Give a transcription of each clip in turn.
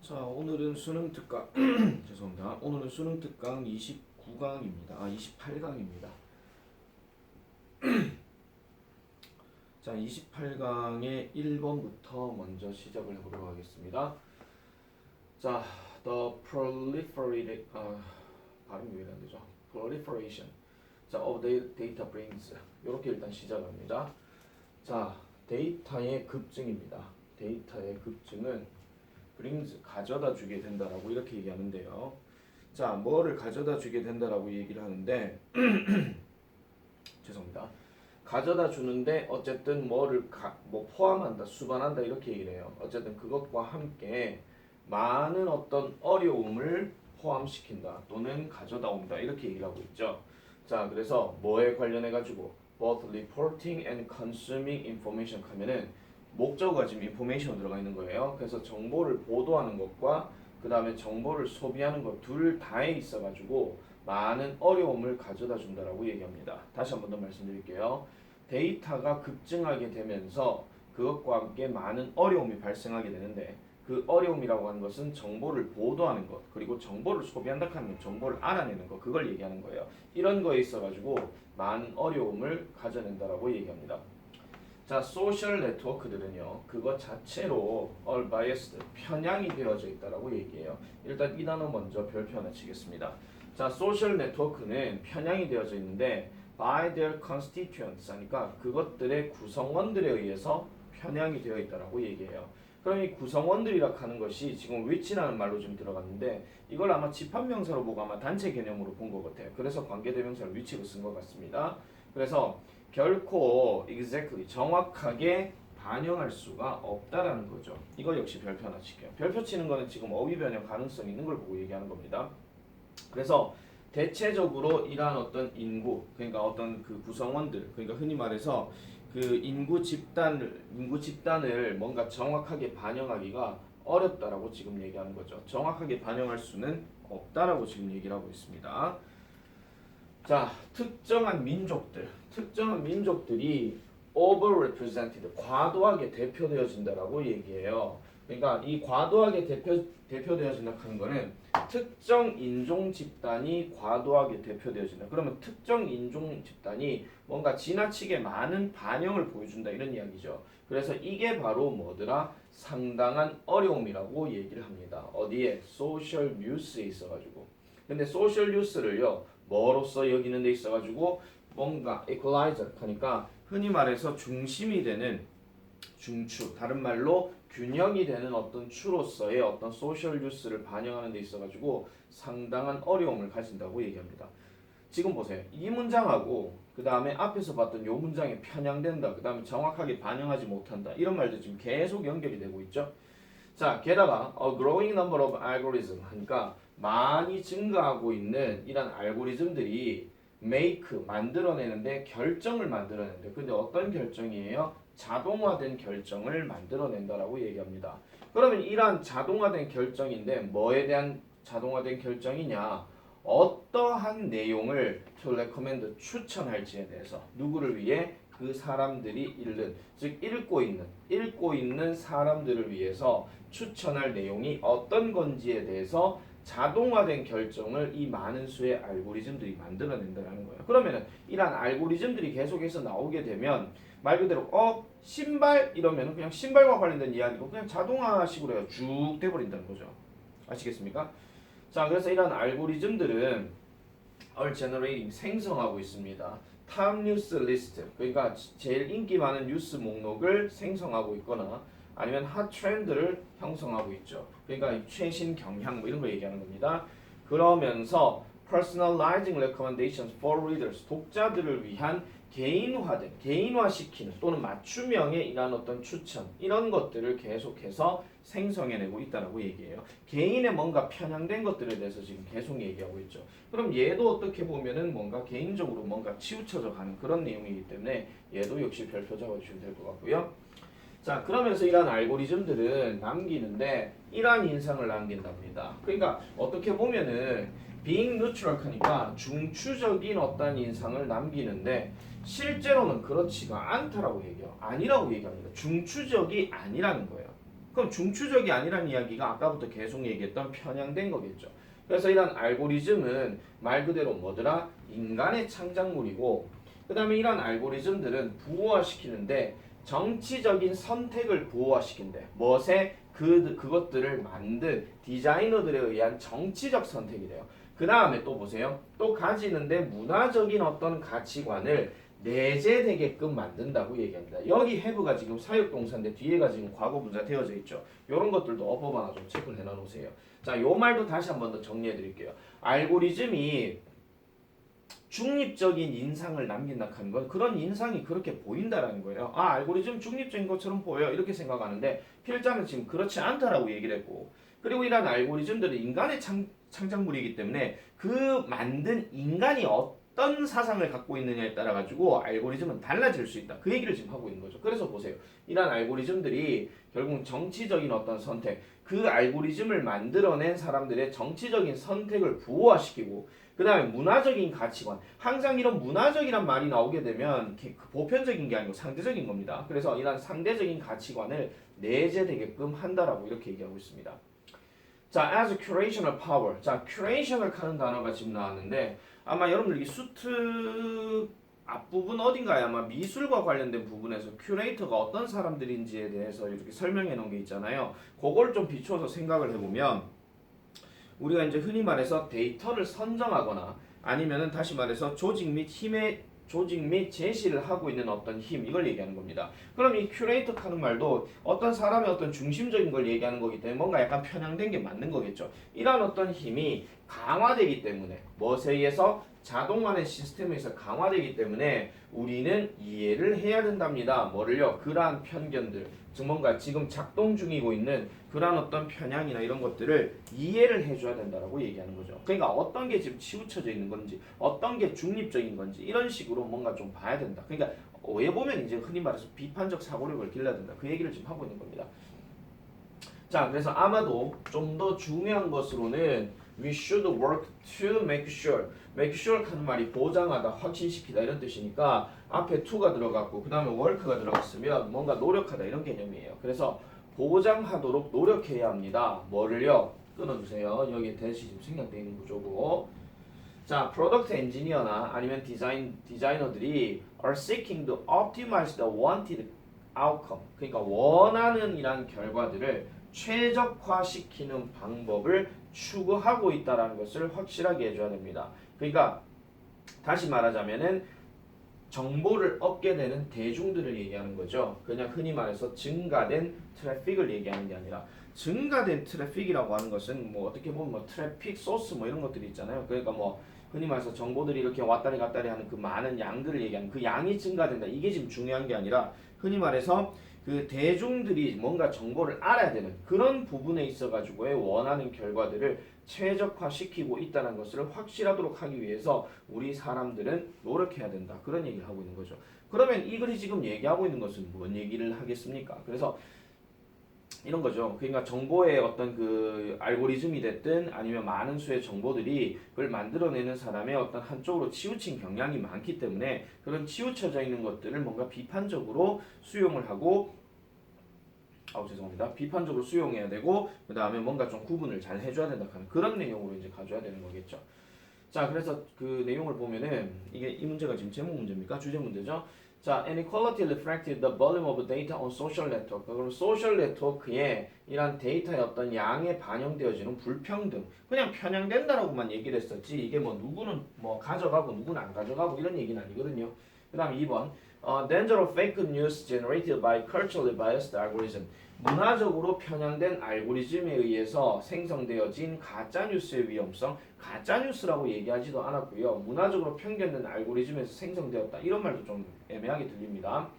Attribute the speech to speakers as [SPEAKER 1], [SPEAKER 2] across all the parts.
[SPEAKER 1] 자, 오늘은 수능 특강 죄송합니다. 오늘은 수능 특강 29강입니다. 28강입니다. 자, 28강의 1번부터 먼저 시작을 해보도록 하겠습니다. 자, the proliferate 발음이 왜 안 되죠? proliferation 자, of the data brings 이렇게 일단 시작합니다. 자, 데이터의 급증입니다. 데이터의 급증은 brings 가져다 주게 된다라고 이렇게 얘기하는데요. 자, 뭐를 가져다 주게 된다라고 얘기를 하는데 죄송합니다. 가져다 주는데 어쨌든 뭐를 포함한다, 수반한다 이렇게 얘기를 해요. 어쨌든 그것과 함께 많은 어떤 어려움을 포함시킨다 또는 가져다 온다 이렇게 얘기를 하고 있죠. 자, 그래서 뭐에 관련해 가지고 both reporting and consuming information 하면은 목적어가 지금 information 들어가 있는 거예요. 그래서 정보를 보도하는 것과 그 다음에 정보를 소비하는 것 둘 다에 있어 가지고 많은 어려움을 가져다 준다라고 얘기합니다. 다시 한 번 더 말씀드릴게요. 데이터가 급증하게 되면서 그것과 함께 많은 어려움이 발생하게 되는데 그 어려움이라고 하는 것은 정보를 보도하는 것 그리고 정보를 소비한다 하는 정보를 알아내는 것 그걸 얘기하는 거예요. 이런 거에 있어 가지고 많은 어려움을 가져낸다라고 얘기합니다. 자, 소셜 네트워크들은요, 그것 자체로 all biased, 편향이 되어져 있다라고 얘기해요. 일단 이 단어 먼저 별표 하나 치겠습니다. 자, 소셜 네트워크는 편향이 되어져 있는데 by their constituents, 하니까 그것들의 구성원들에 의해서 편향이 되어 있다라고 얘기해요. 그럼 이 구성원들이라 하는 것이 지금 which라는 말로 좀 들어갔는데 이걸 아마 집합명사로 보고 아마 단체 개념으로 본 것 같아요. 그래서 관계대명사를 which로 쓴 것 같습니다. 그래서 결코 exactly 정확하게 반영할 수가 없다라는 거죠. 이거 역시 별표 하나 칠게요. 별표 치는 거는 지금 어휘 변형 가능성이 있는 걸 보고 얘기하는 겁니다. 그래서 대체적으로 이러한 어떤 인구, 그러니까 어떤 그 구성원들, 그러니까 흔히 말해서 그 인구 집단을 뭔가 정확하게 반영하기가 어렵다라고 지금 얘기하는 거죠. 정확하게 반영할 수는 없다라고 지금 얘기를 하고 있습니다. 자, 특정한 민족들이 overrepresented, 과도하게 대표되어진다라고 얘기해요. 그러니까 이 과도하게 대표되어진다 하는 거는 특정 인종 집단이 과도하게 대표되어진다. 그러면 특정 인종 집단이 뭔가 지나치게 많은 반영을 보여준다 이런 이야기죠. 그래서 이게 바로 뭐더라? 상당한 어려움이라고 얘기를 합니다. 어디에? 소셜 뉴스에 있어가지고. 근데 소셜 뉴스를요, 뭐로서 여기는 데 있어가지고 뭔가 equalizer 하니까 흔히 말해서 중심이 되는 중추, 다른 말로 균형이 되는 어떤 추로서의 어떤 소셜 뉴스를 반영하는 데 있어가지고 상당한 어려움을 가진다고 얘기합니다. 지금 보세요. 이 문장하고 그 다음에 앞에서 봤던 이 문장에 편향된다, 그 다음에 정확하게 반영하지 못한다 이런 말도 지금 계속 연결이 되고 있죠. 자, 게다가 a growing number of algorithm 하니까 많이 증가하고 있는 이런 알고리즘들이 make 만들어내는데 결정을 만들어내는데 근데 어떤 결정이에요? 자동화된 결정을 만들어낸다라고 얘기합니다. 그러면 이러한 자동화된 결정인데 뭐에 대한 자동화된 결정이냐? 어떠한 내용을 to recommend 추천할지에 대해서 누구를 위해? 그 사람들이 읽는, 즉 읽고 있는 사람들을 위해서 추천할 내용이 어떤 건지에 대해서 자동화된 결정을 이 많은 수의 알고리즘들이 만들어낸다는 거예요. 그러면은 이러한 알고리즘들이 계속해서 나오게 되면 말 그대로 신발 이러면 그냥 신발과 관련된 이야기고 그냥 자동화식으로 쭉 돼버린다는 거죠. 아시겠습니까? 자, 그래서 이러한 알고리즘들은 are generating 생성하고 있습니다. 탑 뉴스 리스트, 그러니까 제일 인기 많은 뉴스 목록을 생성하고 있거나 아니면 핫 트렌드를 형성하고 있죠. 그러니까 최신 경향 뭐 이런 거 얘기하는 겁니다. 그러면서 personalizing recommendations for readers, 독자들을 위한 개인화시키는 또는 맞춤형의 이런 어떤 추천 이런 것들을 계속해서 생성해내고 있다라고 얘기해요. 개인의 뭔가 편향된 것들에 대해서 지금 계속 얘기하고 있죠. 그럼 얘도 어떻게 보면은 뭔가 개인적으로 뭔가 치우쳐져 가는 그런 내용이기 때문에 얘도 역시 별표 적어주시면 될 것 같고요. 자, 그러면서 이러한 알고리즘들은 남기는데 이러한 인상을 남긴답니다. 그러니까 어떻게 보면은 being neutral 하니까 중추적인 어떤 인상을 남기는데 실제로는 그렇지가 않다라고 얘기해요. 아니라고 얘기합니다. 중추적이 아니라는 거예요. 그럼 중추적이 아니란 이야기가 아까부터 계속 얘기했던 편향된 거겠죠. 그래서 이런 알고리즘은 말 그대로 뭐더라? 인간의 창작물이고 그 다음에 이런 알고리즘들은 부호화시키는데 정치적인 선택을 부호화시킨대. 멋에 그것들을 만든 디자이너들에 의한 정치적 선택이래요. 그 다음에 또 보세요. 또 가지는데 문화적인 어떤 가치관을 내재되게끔 만든다고 얘기합니다. 여기 have가 지금 사역동사인데 뒤에가 지금 과거분사 되어져 있죠. 이런 것들도 어법 하나 좀 체크를 해놔 놓으세요. 자, 요 말도 다시 한 번 더 정리해 드릴게요. 알고리즘이 중립적인 인상을 남긴다 하는 건 그런 인상이 그렇게 보인다라는 거예요. 아, 알고리즘 중립적인 것처럼 보여 이렇게 생각하는데 필자는 지금 그렇지 않다라고 얘기를 했고 그리고 이런 알고리즘들은 인간의 창작물이기 때문에 그 만든 인간이 어떤 사상을 갖고 있느냐에 따라 가지고 알고리즘은 달라질 수 있다. 그 얘기를 지금 하고 있는 거죠. 그래서 보세요. 이런 알고리즘들이 결국 정치적인 어떤 선택, 그 알고리즘을 만들어낸 사람들의 정치적인 선택을 부호화시키고 그 다음에 문화적인 가치관. 항상 이런 문화적이란 말이 나오게 되면 보편적인 게 아니고 상대적인 겁니다. 그래서 이런 상대적인 가치관을 내재되게끔 한다라고 이렇게 얘기하고 있습니다. 자, as curational power. 자, curational 하는 단어가 지금 나왔는데 아마 여러분들 이 수트 앞부분 어딘가에 아마 미술과 관련된 부분에서 큐레이터가 어떤 사람들인지에 대해서 이렇게 설명해 놓은 게 있잖아요. 그걸 좀 비추어서 생각을 해보면 우리가 이제 흔히 말해서 데이터를 선정하거나 아니면은 다시 말해서 조직 및 제시를 하고 있는 어떤 힘 이걸 얘기하는 겁니다. 그럼 이 큐레이터 하는 말도 어떤 사람의 어떤 중심적인 걸 얘기하는 거기 때문에 뭔가 약간 편향된 게 맞는 거겠죠. 이런 어떤 힘이 강화되기 때문에 무엇에 의해서 자동화된 시스템에서 강화되기 때문에 우리는 이해를 해야 된답니다. 뭐를요? 그러한 편견들, 즉 뭔가 지금 작동 중이고 있는 그러한 어떤 편향이나 이런 것들을 이해를 해줘야 된다라고 얘기하는 거죠. 그러니까 어떤 게 지금 치우쳐져 있는 건지, 어떤 게 중립적인 건지 이런 식으로 뭔가 좀 봐야 된다. 그러니까 왜 보면 이제 흔히 말해서 비판적 사고력을 길러야 된다. 그 얘기를 지금 하고 있는 겁니다. 자, 그래서 아마도 좀 더 중요한 것으로는 we should work to make sure. make sure 하는 말이 보장하다, 확신시키다 이런 뜻이니까 앞에 to가 들어갔고 그 다음에 work가 들어갔으면 뭔가 노력하다 이런 개념이에요. 그래서 보장하도록 노력해야 합니다. 뭐를요? 끊어주세요. 여기 대시 지금 생략되어 있는 구조고 자, 프로덕트 엔지니어나 아니면 디자이너들이 are seeking to optimize the wanted outcome. 그러니까 원하는 이란 결과들을 최적화시키는 방법을 추구하고 있다는 것을 확실하게 해줘야 됩니다. 그러니까 다시 말하자면은 정보를 얻게 되는 대중들을 얘기하는 거죠. 그냥 흔히 말해서 증가된 트래픽을 얘기하는 게 아니라 증가된 트래픽이라고 하는 것은 뭐 어떻게 보면 뭐 트래픽 소스 뭐 이런 것들이 있잖아요. 그러니까 뭐 흔히 말해서 정보들이 이렇게 왔다리 갔다리 하는 그 많은 양들을 얘기하는 그 양이 증가된다. 이게 지금 중요한 게 아니라 흔히 말해서 그 대중들이 뭔가 정보를 알아야 되는 그런 부분에 있어 가지고의 원하는 결과들을 최적화시키고 있다는 것을 확실하도록 하기 위해서 우리 사람들은 노력해야 된다. 그런 얘기를 하고 있는 거죠. 그러면 이 글이 지금 얘기하고 있는 것은 뭔 얘기를 하겠습니까? 그래서 이런 거죠. 그러니까 정보의 어떤 그 알고리즘이 됐든 아니면 많은 수의 정보들이 그걸 만들어내는 사람의 어떤 한쪽으로 치우친 경향이 많기 때문에 그런 치우쳐져 있는 것들을 뭔가 비판적으로 수용을 하고 죄송합니다. 비판적으로 수용해야 되고 그 다음에 뭔가 좀 구분을 잘 해줘야 된다 하는 그런 내용으로 이제 가져야 되는 거겠죠. 자, 그래서 그 내용을 보면은 이게 이 문제가 지금 제목 문제입니까? 주제 문제죠. 자, inequality reflected the volume of data on social network. 그럼 소셜 네트워크에 이런 데이터의 어떤 양에 반영되어지는 불평등. 그냥 편향된다라고만 얘기를 했었지. 이게 뭐 누구는 뭐 가져가고 누구는 안 가져가고 이런 얘기는 아니거든요. 그 다음 2번. Danger of fake news generated by culturally biased algorithm. 문화적으로 편향된 알고리즘에 의해서 생성되어진 가짜뉴스의 위험성. 가짜뉴스라고 얘기하지도 않았고요. 문화적으로 편견된 알고리즘에서 생성되었다. 이런 말도 좀 애매하게 들립니다.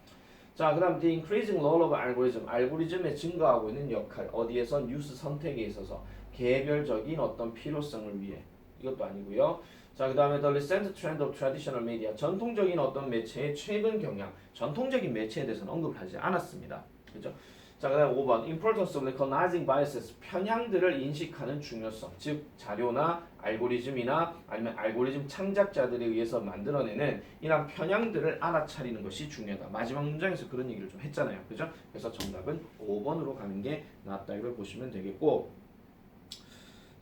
[SPEAKER 1] 자, 그 다음 the increasing role of algorithm. 알고리즘에 증가하고 있는 역할. 어디에서? 뉴스 선택에 있어서 개별적인 어떤 필요성을 위해. 이것도 아니고요. 자, 그 다음에 the recent trend of traditional media. 전통적인 어떤 매체의 최근 경향. 전통적인 매체에 대해서는 언급을 하지 않았습니다. 그죠? 자, 그다음 5번 importance of recognizing biases 편향들을 인식하는 중요성 즉 자료나 알고리즘이나 아니면 알고리즘 창작자들에 의해서 만들어내는 이런 편향들을 알아차리는 것이 중요하다. 마지막 문장에서 그런 얘기를 좀 했잖아요. 그죠? 그래서 정답은 5번으로 가는 게 낫다 이걸 보시면 되겠고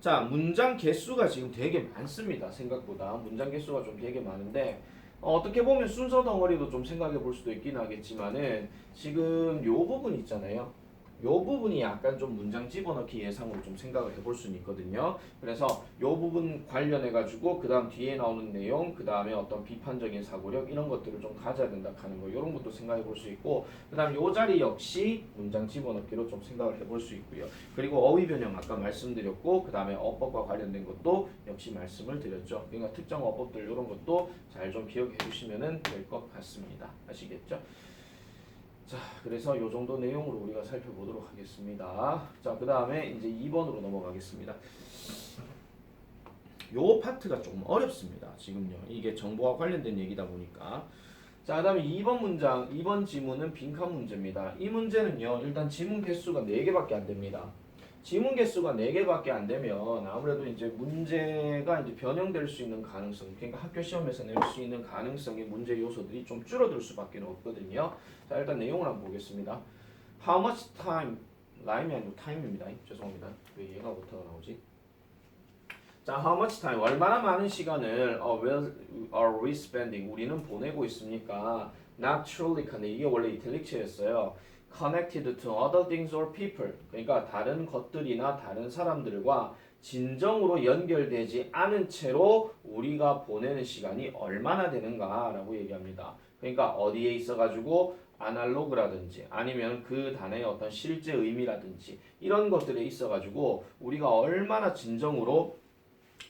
[SPEAKER 1] 자 문장 개수가 지금 되게 많습니다. 생각보다 문장 개수가 좀 되게 많은데 어떻게 보면 순서 덩어리도 좀 생각해 볼 수도 있긴 하겠지만은 지금 요 부분 있잖아요. 요 부분이 약간 좀 문장 집어넣기 예상으로 좀 생각을 해볼 수는 있거든요. 그래서 요 부분 관련해 가지고 그 다음 뒤에 나오는 내용, 그 다음에 어떤 비판적인 사고력 이런 것들을 좀 가져야 된다 하는 거 이런 것도 생각해 볼 수 있고 그 다음 요 자리 역시 문장 집어넣기로 좀 생각을 해볼 수 있고요. 그리고 어휘 변형 아까 말씀드렸고 그 다음에 어법과 관련된 것도 역시 말씀을 드렸죠. 그러니까 특정 어법들 이런 것도 잘 좀 기억해 주시면 될 것 같습니다. 아시겠죠? 자, 그래서 요 정도 내용으로 우리가 살펴보도록 하겠습니다. 자, 그 다음에 이제 2번으로 넘어가겠습니다. 요 파트가 조금 어렵습니다. 지금요. 이게 정보와 관련된 얘기다 보니까. 자, 그 다음에 2번 문장, 2번 지문은 빈칸 문제입니다. 이 문제는요, 일단 지문 개수가 4개밖에 안 됩니다. 지문 개수가 4개밖에 안 되면 아무래도 이제 문제가 이제 변형될 수 있는 가능성, 그러니까 학교 시험에서 낼 수 있는 가능성의 문제 요소들이 좀 줄어들 수밖에 없거든요. 자, 일단 내용을 한번 보겠습니다. How much time, 라임이 아니고 time입니다. 죄송합니다. 왜 얘가 부터가 나오지? 자, how much time, 얼마나 많은 시간을 are we spending, 우리는 보내고 있습니까? Not truly, 근데 이게 원래 이탈릭체였어요. Connected to other things or people, 그러니까 다른 것들이나 다른 사람들과 진정으로 연결되지 않은 채로 우리가 보내는 시간이 얼마나 되는가라고 얘기합니다. 그러니까 어디에 있어가지고 아날로그라든지 아니면 그 단어의 어떤 실제 의미라든지 이런 것들에 있어가지고 우리가 얼마나 진정으로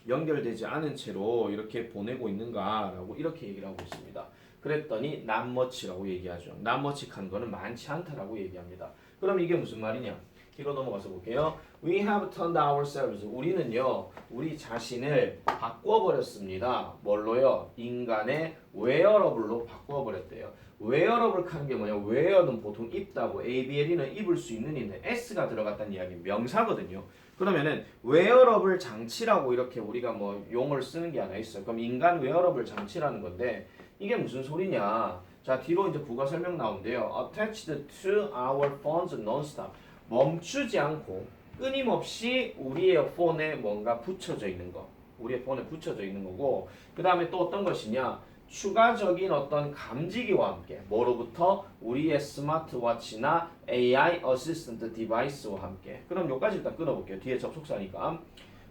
[SPEAKER 1] 연결되지 않은 채로 이렇게 보내고 있는가라고 이렇게 얘기를 하고 있습니다. 그랬더니 not much라고 얘기하죠. not much 한 거는 많지 않다라고 얘기합니다. 그럼 이게 무슨 말이냐? 뒤로 넘어가서 볼게요. We have turned ourselves. 우리는요, 우리 자신을 바꿔버렸습니다. 뭘로요? 인간의 wearable로 바꿔버렸대요. wearable 하는 게 뭐냐? wear는 보통 입다고, ABLE는 입을 수 있는 인데 S가 들어갔다는 이야기 명사거든요. 그러면은 wearable 장치라고 이렇게 우리가 뭐 용어를 쓰는 게 하나 있어요. 그럼 인간 wearable 장치라는 건데 이게 무슨 소리냐? 자, 뒤로 이제 부가 설명 나오는데요. Attached to our phones non-stop. 멈추지 않고 끊임없이 우리의 폰에 뭔가 붙여져 있는 거. 우리의 폰에 붙여져 있는 거고 그 다음에 또 어떤 것이냐? 추가적인 어떤 감지기와 함께 뭐로부터? 우리의 스마트워치나 AI 어시스턴트 디바이스와 함께. 그럼 여기까지 일단 끊어볼게요. 뒤에 접속사니까.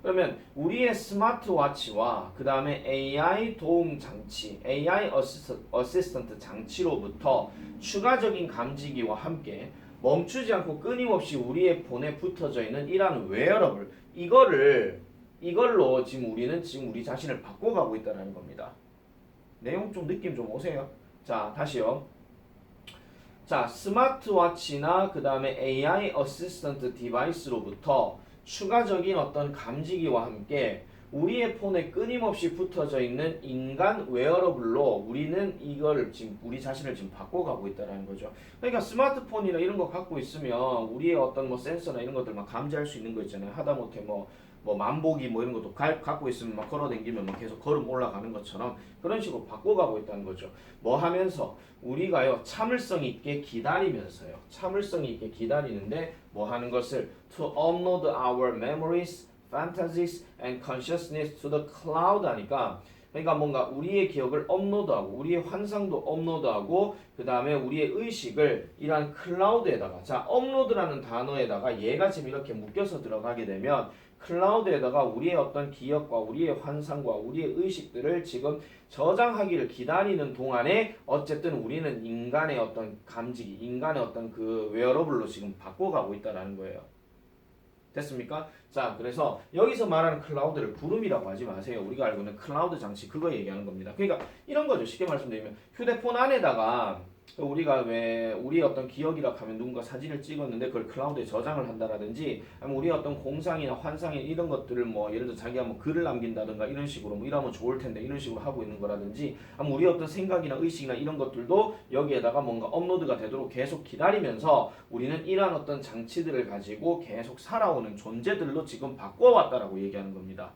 [SPEAKER 1] 그러면 우리의 스마트워치와 그 다음에 AI 도움 장치, AI 어시스턴트 장치로부터 추가적인 감지기와 함께 멈추지 않고 끊임없이 우리의 폰에 붙어져 있는 이러한 웨어러블, 이걸로 지금 우리는 지금 우리 자신을 바꿔가고 있다는 겁니다. 내용 좀 느낌 좀 오세요? 자, 다시요. 자, 스마트워치나 그 다음에 AI 어시스턴트 디바이스로부터 추가적인 어떤 감지기와 함께 우리의 폰에 끊임없이 붙어져 있는 인간 웨어러블로 우리는 이걸 지금 우리 자신을 지금 바꿔가고 있다는 거죠. 그러니까 스마트폰이나 이런 거 갖고 있으면 우리의 어떤 뭐 센서나 이런 것들 막 감지할 수 있는 거 있잖아요. 하다못해 뭐 만보기 뭐 이런 것도 갖고 있으면 막 걸어다니면 막 계속 걸음 올라가는 것처럼 그런 식으로 바꿔가고 있다는 거죠. 뭐 하면서 우리가요 참을성 있게 기다리면서요. 참을성 있게 기다리는데 뭐 하는 것을 to upload our memories, fantasies and consciousness to the cloud 하니까 그러니까 뭔가 우리의 기억을 업로드하고 우리의 환상도 업로드하고 그 다음에 우리의 의식을 이러한 클라우드에다가 자 업로드라는 단어에다가 얘가 지금 이렇게 묶여서 들어가게 되면 클라우드에다가 우리의 어떤 기억과 우리의 환상과 우리의 의식들을 지금 저장하기를 기다리는 동안에 어쨌든 우리는 인간의 어떤 감지기, 인간의 어떤 그 웨어러블로 지금 바꿔가고 있다는 거예요. 됐습니까? 자, 그래서 여기서 말하는 클라우드를 구름이라고 하지 마세요. 우리가 알고 있는 클라우드 장치 그거 얘기하는 겁니다. 그러니까 이런 거죠. 쉽게 말씀드리면 휴대폰 안에다가 우리가 왜 우리의 어떤 기억이라 하면 누군가 사진을 찍었는데 그걸 클라우드에 저장을 한다라든지 아니면 우리의 어떤 공상이나 환상이 이런 것들을 뭐 예를 들어 자기가 뭐 글을 남긴다든가 이런 식으로 뭐 이러면 좋을 텐데 이런 식으로 하고 있는 거라든지 아니면 우리의 어떤 생각이나 의식이나 이런 것들도 여기에다가 뭔가 업로드가 되도록 계속 기다리면서 우리는 이러한 어떤 장치들을 가지고 계속 살아오는 존재들로 지금 바꿔왔다라고 얘기하는 겁니다.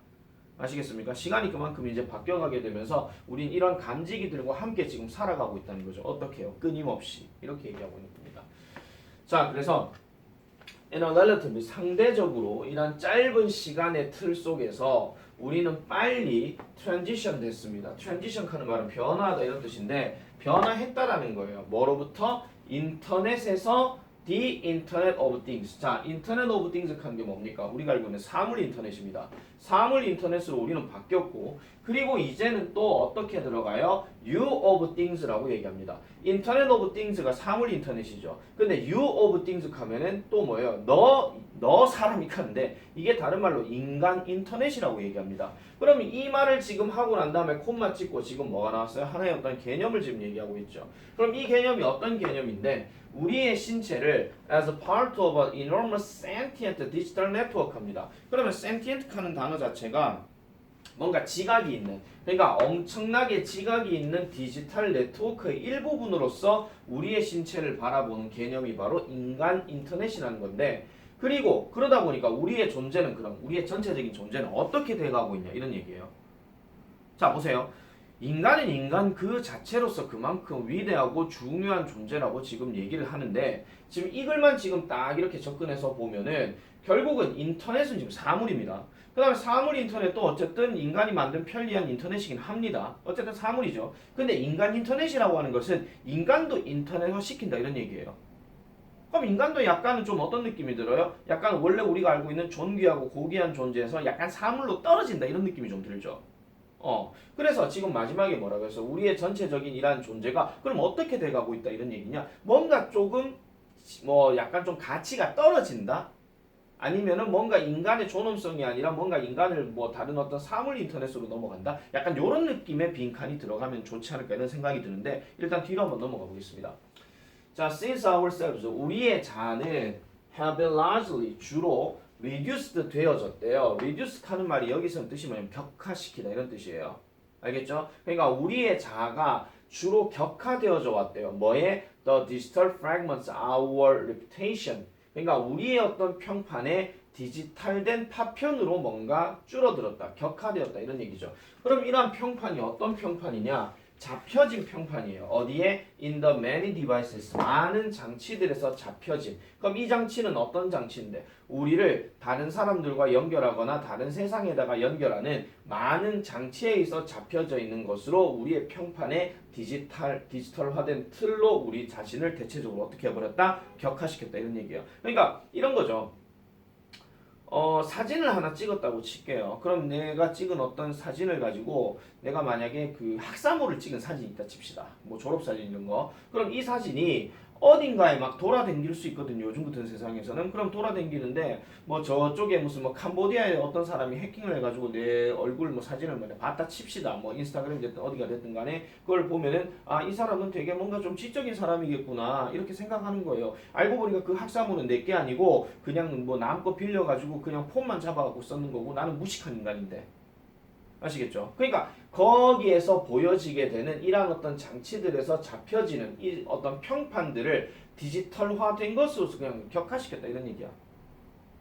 [SPEAKER 1] 아시겠습니까? 시간이 그만큼 이제 바뀌어가게 되면서 우린 이런 감지기들과 함께 지금 살아가고 있다는 거죠. 어떻게요? 끊임없이 이렇게 얘기하고 있는 겁니다. 자, 그래서 in a relatively 상대적으로 이런 짧은 시간의 틀 속에서 우리는 빨리 transition 됐습니다. transition 하는 말은 변화하다 이런 뜻인데 변화했다라는 거예요. 뭐로부터? 인터넷에서 The Internet of Things. 자, Internet of Things 하는 게 뭡니까? 우리가 알고 있는 사물 인터넷입니다. 사물 인터넷으로 우리는 바뀌었고 그리고 이제는 또 어떻게 들어가요? You of Things라고 얘기합니다. Internet of Things가 사물 인터넷이죠. 근데 You of Things 하면은 또 뭐예요? 너 사람이 하는데 이게 다른 말로 인간 인터넷이라고 얘기합니다. 그러면 이 말을 지금 하고 난 다음에 콤마 찍고 지금 뭐가 나왔어요? 하나의 어떤 개념을 지금 얘기하고 있죠. 그럼 이 개념이 어떤 개념인데 우리의 신체를 as a part of an enormous sentient digital network 합니다. 그러면 sentient 하는 단어 자체가 뭔가 지각이 있는 그러니까 엄청나게 지각이 있는 디지털 네트워크의 일부분으로서 우리의 신체를 바라보는 개념이 바로 인간 인터넷이라는 건데 그리고 그러다 보니까 우리의 존재는 그럼 우리의 전체적인 존재는 어떻게 돼가고 있냐 이런 얘기예요. 자 보세요. 인간은 인간 그 자체로서 그만큼 위대하고 중요한 존재라고 지금 얘기를 하는데 지금 이 글만 지금 딱 이렇게 접근해서 보면은 결국은 인터넷은 지금 사물입니다. 그 다음에 사물 인터넷도 어쨌든 인간이 만든 편리한 인터넷이긴 합니다. 어쨌든 사물이죠. 근데 인간 인터넷이라고 하는 것은 인간도 인터넷화 시킨다 이런 얘기예요. 그럼 인간도 약간은 좀 어떤 느낌이 들어요? 약간 원래 우리가 알고 있는 존귀하고 고귀한 존재에서 약간 사물로 떨어진다 이런 느낌이 좀 들죠. 그래서 지금 마지막에 뭐라고 해서 우리의 전체적인 이러한 존재가 그럼 어떻게 돼가고 있다 이런 얘기냐? 뭔가 조금 뭐 약간 좀 가치가 떨어진다? 아니면은 뭔가 인간의 존엄성이 아니라 뭔가 인간을 뭐 다른 어떤 사물 인터넷으로 넘어간다? 약간 요런 느낌의 빈칸이 들어가면 좋지 않을까 이런 생각이 드는데 일단 뒤로 한번 넘어가 보겠습니다. 자, since ourselves 우리의 자아는 have been largely 주로 reduced 되어졌대요. reduce 하는 말이 여기서는 뜻이 뭐냐면 격화시키다 이런 뜻이에요. 알겠죠? 그러니까 우리의 자아가 주로 격화되어져 왔대요. 뭐에? The digital fragments our reputation. 그러니까 우리의 어떤 평판에 디지털된 파편으로 뭔가 줄어들었다, 격화되었다 이런 얘기죠. 그럼 이러한 평판이 어떤 평판이냐? 잡혀진 평판이에요. 어디에? In the many devices. 많은 장치들에서 잡혀진. 그럼 이 장치는 어떤 장치인데? 우리를 다른 사람들과 연결하거나 다른 세상에다가 연결하는 많은 장치에 의해서 잡혀져 있는 것으로 우리의 평판에 디지털화된 틀로 우리 자신을 대체적으로 어떻게 해버렸다? 격화시켰다 이런 얘기예요. 그러니까 이런 거죠. 사진을 하나 찍었다고 칠게요. 그럼 내가 찍은 어떤 사진을 가지고 내가 만약에 그 학사모를 찍은 사진이 있다 칩시다. 뭐 졸업사진 이런 거. 그럼 이 사진이 어딘가에 막 돌아다닐 수 있거든요. 요즘 같은 세상에서는. 그럼 돌아다니는데 뭐 저쪽에 무슨 뭐 캄보디아에 어떤 사람이 해킹을 해가지고 내 얼굴 뭐 사진을 뭐 봤다 칩시다. 뭐 인스타그램 됐든 어디가 됐든 간에 그걸 보면은 아, 이 사람은 되게 뭔가 좀 지적인 사람이겠구나 이렇게 생각하는 거예요. 알고 보니까 그 학사모는 내 게 아니고 그냥 뭐 남 거 빌려가지고 그냥 폰만 잡아갖고 썼는 거고 나는 무식한 인간인데. 아시겠죠? 그러니까 거기에서 보여지게 되는 이러한 어떤 장치들에서 잡혀지는 이 어떤 평판들을 디지털화된 것으로서 그냥 격화시켰다 이런 얘기야.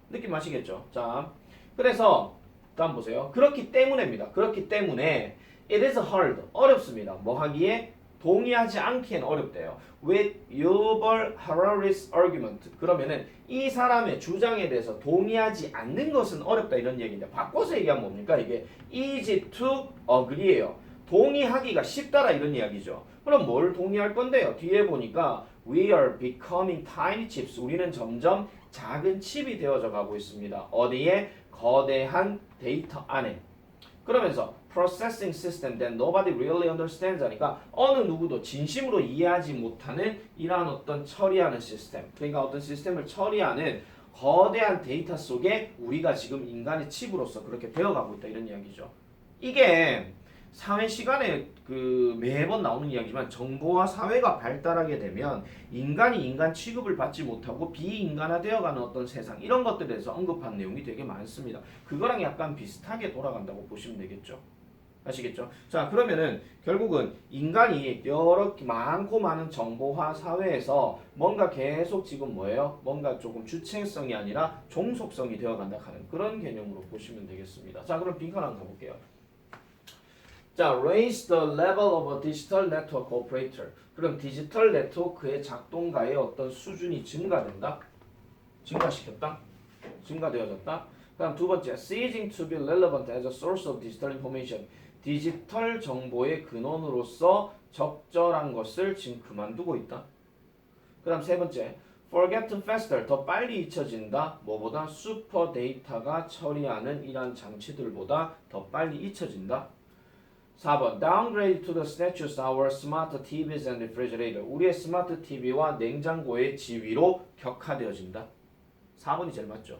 [SPEAKER 1] 느낌 아시겠죠? 자, 그래서 다음 보세요. 그렇기 때문에입니다. 그렇기 때문에 it is hard. 어렵습니다. 뭐 하기에? 동의하지 않기엔 어렵대요. With Yuval Harari's argument. 그러면은 이 사람의 주장에 대해서 동의하지 않는 것은 어렵다 이런 얘기인데 바꿔서 얘기하면 뭡니까? 이게 easy to agree예요. 동의하기가 쉽다라 이런 이야기죠. 그럼 뭘 동의할 건데요? 뒤에 보니까 we are becoming tiny chips. 우리는 점점 작은 칩이 되어져 가고 있습니다. 어디에? 거대한 데이터 안에. 그러면서 processing system that nobody really understands 하니까 어느 누구도 진심으로 이해하지 못하는 이러한 어떤 처리하는 시스템, 그러니까 어떤 시스템을 처리하는 거대한 데이터 속에 우리가 지금 인간의 칩으로서 그렇게 되어가고 있다 이런 이야기죠. 이게 사회 시간에 그 매번 나오는 이야기지만 정보와 사회가 발달하게 되면 인간이 인간 취급을 받지 못하고 비인간화되어가는 어떤 세상 이런 것들에 대해서 언급한 내용이 되게 많습니다. 그거랑 약간 비슷하게 돌아간다고 보시면 되겠죠. 아시겠죠? 자, 그러면은 결국은 인간이 여러 많고 많은 정보화 사회에서 뭔가 계속 지금 뭐예요? 뭔가 조금 주체성이 아니라 종속성이 되어간다 하는 그런 개념으로 보시면 되겠습니다. 자, 그럼 빈칸 한번 가볼게요. 자, raise the level of a digital network operator. 그럼 디지털 네트워크의 작동가의 어떤 수준이 증가된다? 증가시켰다? 증가되어졌다? 그다음 두 번째, ceasing to be relevant as a source of digital information. 디지털 정보의 근원으로서 적절한 것을 지금 그만두고 있다. 그다음 세 번째, forget faster. 더 빨리 잊혀진다. 뭐보다 슈퍼 데이터가 처리하는 이러한 장치들보다 더 빨리 잊혀진다. 4번 downgrade to the status of our smart TVs and refrigerator. 우리의 스마트 TV와 냉장고의 지위로 격하되어진다. 4번이 제일 맞죠.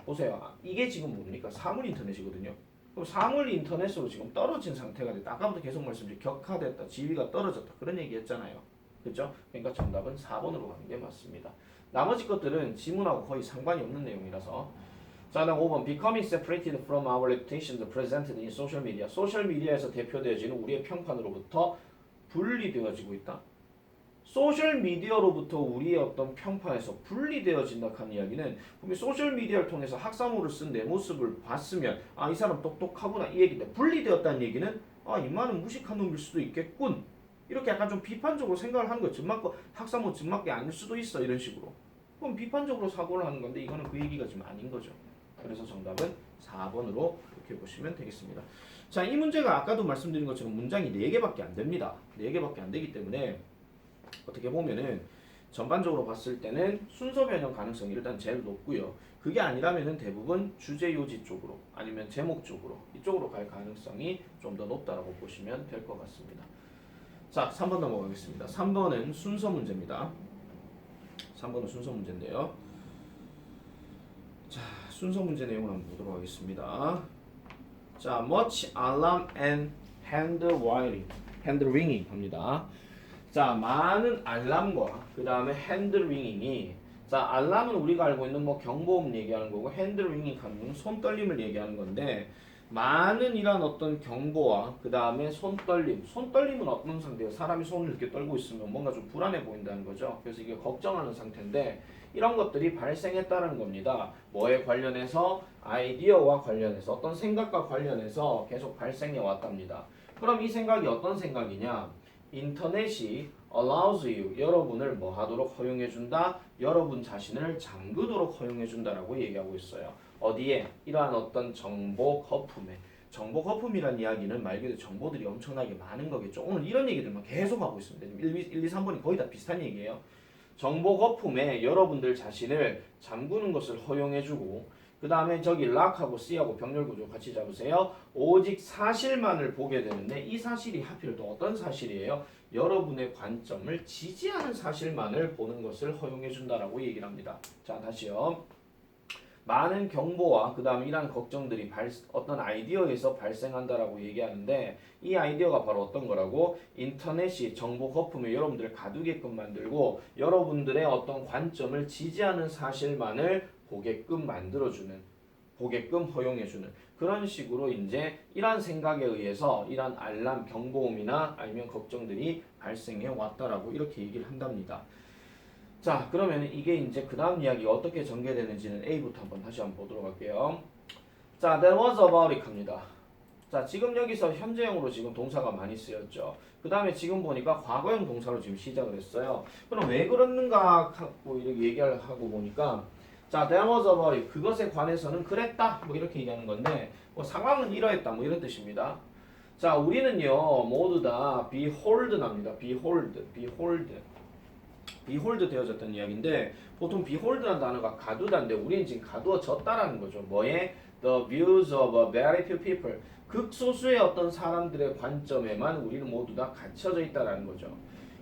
[SPEAKER 1] 보세요. 이게 지금 뭡니까? 사물 인터넷이거든요. 그럼 사물 인터넷으로 지금 떨어진 상태가 됐다. 아까부터 계속 말씀드린 격하됐다. 지위가 떨어졌다. 그런 얘기했잖아요. 그렇죠? 그러니까 정답은 4번으로 가는 게 맞습니다. 나머지 것들은 지문하고 거의 상관이 없는 내용이라서. 자, 다음 5번 becoming separated from our reputations presented in social media. 소셜 미디어에서 대표되어지는 우리의 평판으로부터 분리되어지고 있다. 소셜 미디어로부터 우리의 어떤 평판에서 분리되어진다 하는 이야기는 분명히 소셜 미디어를 통해서 학사모를 쓴 내 모습을 봤으면 아, 이 사람 똑똑하구나 이 얘기인데 분리되었다는 얘기는 아, 이만은 무식한 놈일 수도 있겠군. 이렇게 약간 좀 비판적으로 생각을 하는 거예요. 즉맞고 학사모 즉맞게 아닐 수도 있어 이런 식으로. 그럼 비판적으로 사고를 하는 건데 이거는 그 얘기가 지금 아닌 거죠. 그래서 정답은 4번으로 이렇게 보시면 되겠습니다. 자, 이 문제가 아까도 말씀드린 것처럼 문장이 4개밖에 안 됩니다. 4개밖에 안 되기 때문에 어떻게 보면은 전반적으로 봤을 때는 순서 변형 가능성이 일단 제일 높고요. 그게 아니라면은 대부분 주제 요지 쪽으로 아니면 제목 쪽으로 이쪽으로 갈 가능성이 좀 더 높다라고 보시면 될 것 같습니다. 자, 3번 넘어가겠습니다. 3번은 순서 문제입니다. 3번은 순서 문제인데요. 자, 순서 문제 내용을 한번 보도록 하겠습니다. 자, much alarm and hand ringing 합니다. 자, 많은 알람과 그 다음에 hand ringing이 자, 알람은 우리가 알고 있는 뭐 경보음 얘기하는 거고 hand ringing 하는 손떨림을 얘기하는 건데 많은 이란 어떤 경보와 그 다음에 손떨림은 어떤 상태예요? 사람이 손을 이렇게 떨고 있으면 뭔가 좀 불안해 보인다는 거죠. 그래서 이게 걱정하는 상태인데 이런 것들이 발생했다는 겁니다. 뭐에 관련해서? 아이디어와 관련해서 어떤 생각과 관련해서 계속 발생해 왔답니다. 그럼 이 생각이 어떤 생각이냐? 인터넷이 allows you, 여러분을 뭐 하도록 허용해 준다? 여러분 자신을 잠그도록 허용해 준다라고 얘기하고 있어요. 어디에? 이러한 어떤 정보 거품에. 정보 거품이란 이야기는 말 그대로 정보들이 엄청나게 많은 거겠죠. 오늘 이런 얘기들만 계속 하고 있습니다. 1, 2, 3번이 거의 다 비슷한 얘기예요. 정보 거품에 여러분들 자신을 잠그는 것을 허용해주고 그 다음에 저기 락하고 C하고 병렬 구조 같이 잡으세요. 오직 사실만을 보게 되는데 이 사실이 하필 또 어떤 사실이에요? 여러분의 관점을 지지하는 사실만을 보는 것을 허용해준다라고 얘기를 합니다. 자, 다시요. 많은 경보와 그 다음에 이러한 걱정들이 어떤 아이디어에서 발생한다라고 얘기하는데 이 아이디어가 바로 어떤 거라고? 인터넷이 정보 거품에 여러분들을 가두게끔 만들고 여러분들의 어떤 관점을 지지하는 사실만을 보게끔 만들어주는, 보게끔 허용해주는 그런 식으로 이제 이러한 생각에 의해서 이러한 알람, 경보음이나 아니면 걱정들이 발생해 왔다라고 이렇게 얘기를 한답니다. 자, 그러면 이게 이제 그 다음 이야기가 어떻게 전개되는지는 A부터 다시 한번 보도록 할게요. 자, that was about it 합니다. 자, 지금 여기서 현재형으로 지금 동사가 많이 쓰였죠. 그 다음에 지금 보니까 과거형 동사로 지금 시작을 했어요. 그럼 왜 그랬는가 하고 이렇게 얘기를 하고 보니까 자, that was about it. 그것에 관해서는 그랬다. 뭐 이렇게 얘기하는 건데 뭐 상황은 이러했다. 뭐 이런 뜻입니다. 자, 우리는요 모두 다 behold 납니다. behold 되어졌던 이야기인데 보통 behold라는 단어가 가두다인데 우리는 지금 가두어졌다라는 거죠. 뭐에? The views of a very few people. 극소수의 어떤 사람들의 관점에만 우리는 모두 다 갇혀져 있다라는 거죠.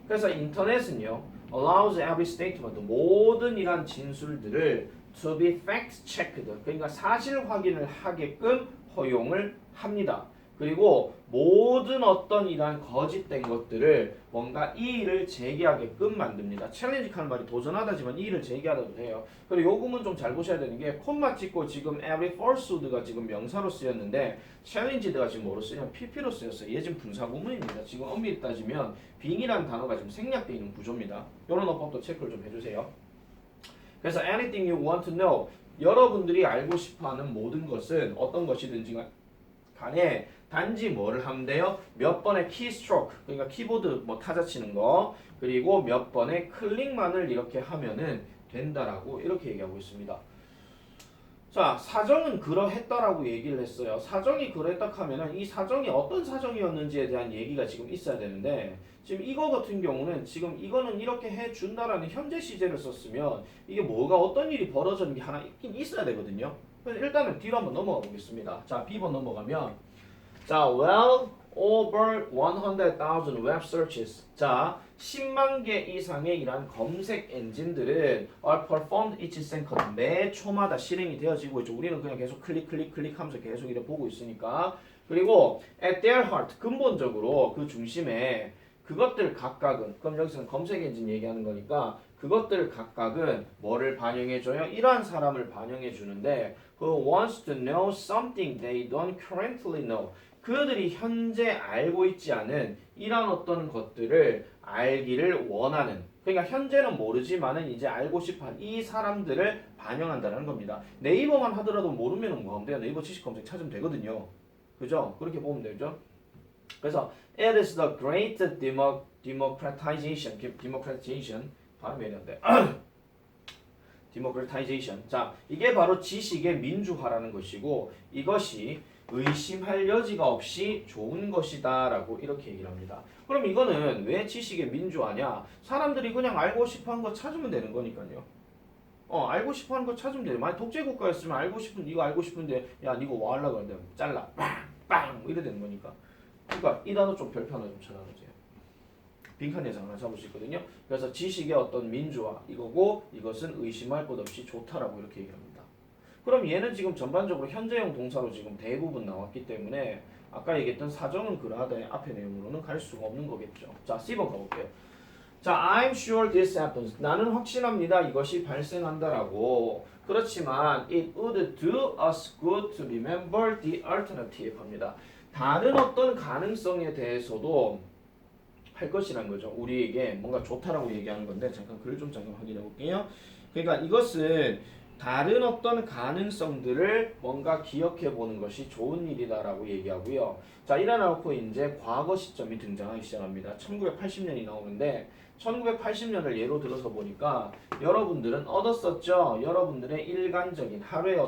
[SPEAKER 1] 그래서 인터넷은요 allows every statement, 모든 이런 진술들을 to be fact checked, 그러니까 사실 확인을 하게끔 허용을 합니다. 그리고 모든 어떤 이러한 거짓된 것들을 뭔가 이의를 제기하게끔 만듭니다. 챌린지하는 말이 도전하다지만 이의를 제기하다도 돼요. 그리고 요 구문 좀 잘 보셔야 되는 게 콤마 찍고 지금 every falsehoods가 지금 명사로 쓰였는데 challenged가 지금 뭐로 쓰냐면 PP로 쓰였어요. 얘 지금 분사 구문입니다. 지금 엄밀히 따지면 being이라는 단어가 지금 생략되어 있는 구조입니다. 이런 어법도 체크를 좀 해주세요. 그래서 anything you want to know, 여러분들이 알고 싶어하는 모든 것은 어떤 것이든지 간에 단지 뭐를 하면 돼요? 몇 번의 키스트로크, 그러니까 키보드 뭐 타자 치는 거, 그리고 몇 번의 클릭만을 이렇게 하면은 된다라고 이렇게 얘기하고 있습니다. 자, 사정은 그러했다라고 얘기를 했어요. 사정이 그랬다 하면은 이 사정이 어떤 사정이었는지에 대한 얘기가 지금 있어야 되는데, 지금 이거 같은 경우는 지금 이거는 이렇게 해준다라는 현재 시제를 썼으면 이게 뭐가 어떤 일이 벌어졌는 게 하나 있긴 있어야 되거든요. 그래서 일단은 뒤로 한번 넘어가 보겠습니다. 자, B번 넘어가면, 자, well over 100,000 web searches. 자, 10만 개 이상의 이러한 검색 엔진들은 are performed each second. 매 초마다 실행이 되어지고 있죠. 우리는 그냥 계속 클릭하면서 계속 이렇게 보고 있으니까. 그리고 at their heart, 근본적으로 그 중심에 그것들 각각은, 그럼 여기서는 검색 엔진 얘기하는 거니까 그것들 각각은 뭐를 반영해줘요? 이러한 사람을 반영해주는데 who wants to know something they don't currently know. 그들이 현재 알고 있지 않은 이런 어떤 것들을 알기를 원하는, 그러니까 현재는 모르지만은 이제 알고 싶어한 이 사람들을 반영한다는 겁니다. 네이버만 하더라도 모르면 뭐 하면 돼요? 네이버 지식 검색 찾으면 되거든요. 그죠? 그렇게 보면 되죠. 그래서 it is the great democratization 발음이 되는데 democratization. 자, 이게 바로 지식의 민주화라는 것이고 이것이 의심할 여지가 없이 좋은 것이다 라고 이렇게 얘기를 합니다. 그럼 이거는 왜 지식의 민주화냐? 사람들이 그냥 알고 싶어하는 거 찾으면 되는 거니까요. 알고 싶어하는 거 찾으면 돼요. 만약 독재국가였으면 이거 알고 싶은데 야 니가 뭐 하려고 하는데 잘라 빵 이래 되는 거니까. 그러니까 이 단어 좀 별표 하나 좀 찾아보세요. 빈칸 예상 하나 잡을 수 있거든요. 그래서 지식의 어떤 민주화 이거고 이것은 의심할 것 없이 좋다라고 이렇게 얘기합니다. 그럼 얘는 지금 전반적으로 현재형 동사로 지금 대부분 나왔기 때문에 아까 얘기했던 사정은 그러하다의 앞의 내용으로는 갈 수가 없는 거겠죠. 자, C번 가볼게요. 자, I'm sure this happens. 나는 확신합니다. 이것이 발생한다라고. 그렇지만 it would do us good to remember the alternative 합니다. 다른 어떤 가능성에 대해서도 할 것이란 거죠. 우리에게 뭔가 좋다라고 얘기하는 건데 잠깐 글을 좀 확인해 볼게요. 그러니까 이것은 다른 어떤 가능성들을 뭔가 기억해 보는 것이 좋은 일이다라고 얘기하고요. 자, 이래놓고 이제 과거 시점이 등장하기 시작합니다. 1980년이 나오는데 1980년을 예로 들어서 보니까 여러분들은 얻었었죠. 여러분들의 일간적인 하루의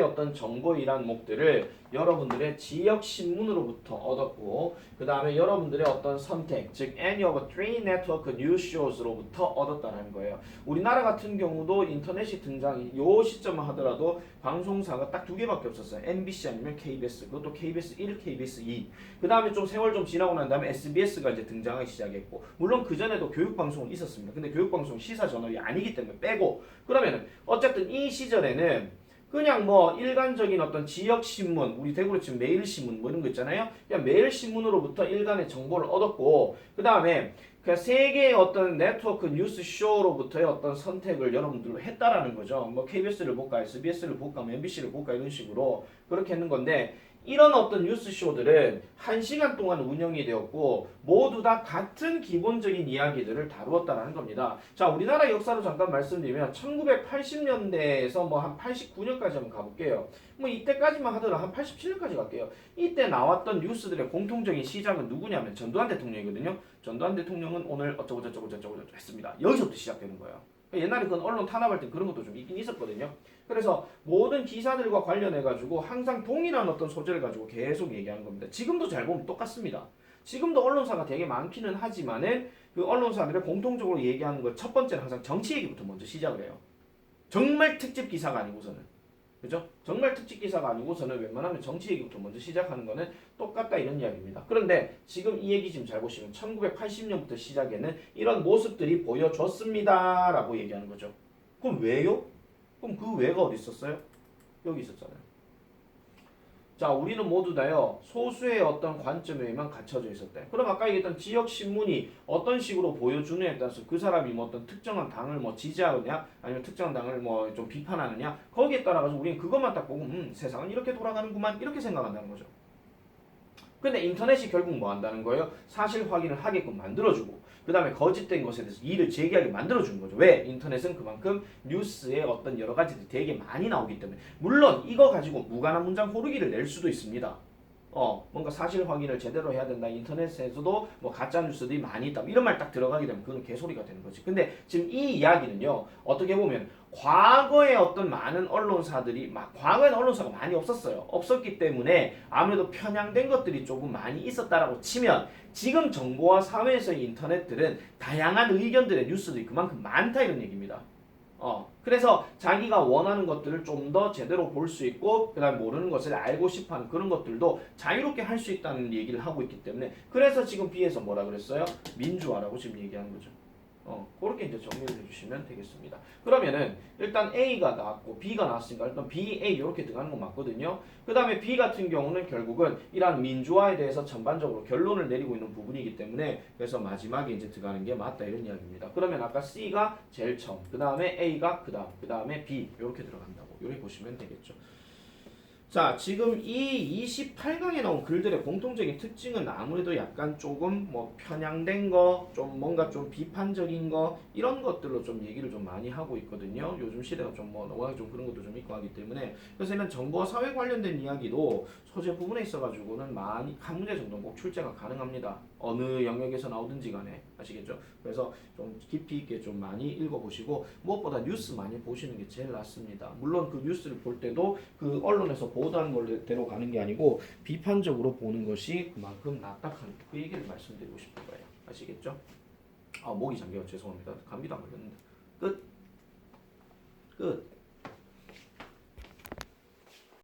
[SPEAKER 1] 어떤 정보이란 목들을 여러분들의 지역 신문으로부터 얻었고, 그 다음에 여러분들의 어떤 선택, 즉 any of three network news shows로부터 얻었다는 거예요. 우리나라 같은 경우도 인터넷이 등장이 요 시점만 하더라도 방송사가 딱 두 개밖에 없었어요. MBC 아니면 KBS, 그것도 KBS 1, KBS 2. 그 다음에 좀 세월 좀 지나고 난 다음에 SBS가 이제 등장하기 시작했고, 물론 그 전에도 교육방송은 있었습니다. 근데 교육방송 시사 전업이 아니기 때문에 빼고, 그러면은 어쨌든 이 시절에는 그냥 뭐 일간적인 어떤 지역 신문, 우리 대구로 치면 매일신문 뭐 이런 거 있잖아요. 그냥 매일신문으로부터 일간의 정보를 얻었고, 그 다음에 그 세 개의 어떤 네트워크 뉴스 쇼로부터의 어떤 선택을 여러분들로 했다라는 거죠. 뭐 KBS를 볼까, SBS를 볼까, 뭐 MBC를 볼까 이런 식으로 그렇게 했는 건데, 이런 어떤 뉴스 쇼들은 1시간 동안 운영이 되었고 모두 다 같은 기본적인 이야기들을 다루었다는 겁니다. 자, 우리나라 역사로 잠깐 말씀드리면 1980년대에서 뭐 한 89년까지 한번 가볼게요. 뭐 이때까지만 하더라도 한 87년까지 갈게요. 이때 나왔던 뉴스들의 공통적인 시작은 누구냐면 전두환 대통령이거든요. 전두환 대통령은 오늘 어쩌고 했습니다. 여기서부터 시작되는 거예요. 옛날에 그건 언론 탄압할 때 그런 것도 좀 있긴 있었거든요. 그래서 모든 기사들과 관련해가지고 항상 동일한 어떤 소재를 가지고 계속 얘기하는 겁니다. 지금도 잘 보면 똑같습니다. 지금도 언론사가 되게 많기는 하지만은 그 언론사들의 공통적으로 얘기하는 것 첫 번째는 항상 정치 얘기부터 먼저 시작을 해요. 정말 특집 기사가 아니고서는. 그죠? 정말 특집 기사가 아니고서는 웬만하면 정치 얘기부터 먼저 시작하는 거는 똑같다 이런 이야기입니다. 그런데 지금 이 얘기 지금 잘 보시면 1980년부터 시작에는 이런 모습들이 보여줬습니다 라고 얘기하는 거죠. 그럼 왜요? 그럼 그 왜가 어디 있었어요? 여기 있었잖아요. 자, 우리는 모두 다요 소수의 어떤 관점에만 갇혀져 있었대. 그럼 아까 얘기했던 지역 신문이 어떤 식으로 보여주느냐에 따라서 그 사람이 뭐 어떤 특정한 당을 뭐 지지하느냐 아니면 특정한 당을 뭐 좀 비판하느냐 거기에 따라 가지고 우리는 그것만 딱 보고 세상은 이렇게 돌아가는구만 이렇게 생각한다는 거죠. 근데 인터넷이 결국 뭐 한다는 거예요? 사실 확인을 하게끔 만들어주고 그 다음에 거짓된 것에 대해서 이의를 제기하게 만들어주는 거죠. 왜? 인터넷은 그만큼 뉴스에 어떤 여러 가지들이 되게 많이 나오기 때문에 물론 이거 가지고 무관한 문장 호르기를 낼 수도 있습니다. 뭔가 사실 확인을 제대로 해야 된다. 인터넷에서도 뭐 가짜 뉴스들이 많이 있다. 이런 말 딱 들어가게 되면 그건 개소리가 되는 거지. 근데 지금 이 이야기는요. 어떻게 보면 과거에 어떤 많은 언론사들이 과거에는 언론사가 많이 없었어요. 없었기 때문에 아무래도 편향된 것들이 조금 많이 있었다라고 치면 지금 정보와 사회에서의 인터넷들은 다양한 의견들의 뉴스들이 그만큼 많다 이런 얘기입니다. 그래서 자기가 원하는 것들을 좀 더 제대로 볼 수 있고 그 다음에 모르는 것을 알고 싶어하는 그런 것들도 자유롭게 할 수 있다는 얘기를 하고 있기 때문에 그래서 지금 B에서 뭐라 그랬어요? 민주화라고 지금 얘기하는 거죠. 그렇게 이제 정리를 해주시면 되겠습니다. 그러면은 일단 A가 나왔고 B가 나왔으니까 일단 B, A 이렇게 들어가는 건 맞거든요. 그 다음에 B 같은 경우는 결국은 이러한 민주화에 대해서 전반적으로 결론을 내리고 있는 부분이기 때문에 그래서 마지막에 이제 들어가는 게 맞다 이런 이야기입니다. 그러면 아까 C가 제일 처음, 그 다음에 A가 그 다음에 B 이렇게 들어간다고 이렇게 보시면 되겠죠. 자, 지금 이 28강에 나온 글들의 공통적인 특징은 아무래도 약간 조금 뭐 편향된 거, 좀 뭔가 좀 비판적인 거 이런 것들로 좀 얘기를 좀 많이 하고 있거든요. 요즘 시대가 좀 뭐 워낙 좀 그런 것도 좀 있고 하기 때문에 그래서 이런 정보와 사회 관련된 이야기도 소재 부분에 있어가지고는 많이 한 문제 정도는 꼭 출제가 가능합니다. 어느 영역에서 나오든지 간에 아시겠죠? 그래서 좀 깊이 있게 좀 많이 읽어보시고 무엇보다 뉴스 많이 보시는 게 제일 낫습니다. 물론 그 뉴스를 볼 때도 그 언론에서 보도하는 걸대로 가는 게 아니고 비판적으로 보는 것이 그만큼 낫다 하는 그 얘기를 말씀드리고 싶은 거예요. 아시겠죠? 목이 잠겨요. 죄송합니다. 감기도 안 걸렸는데. 끝.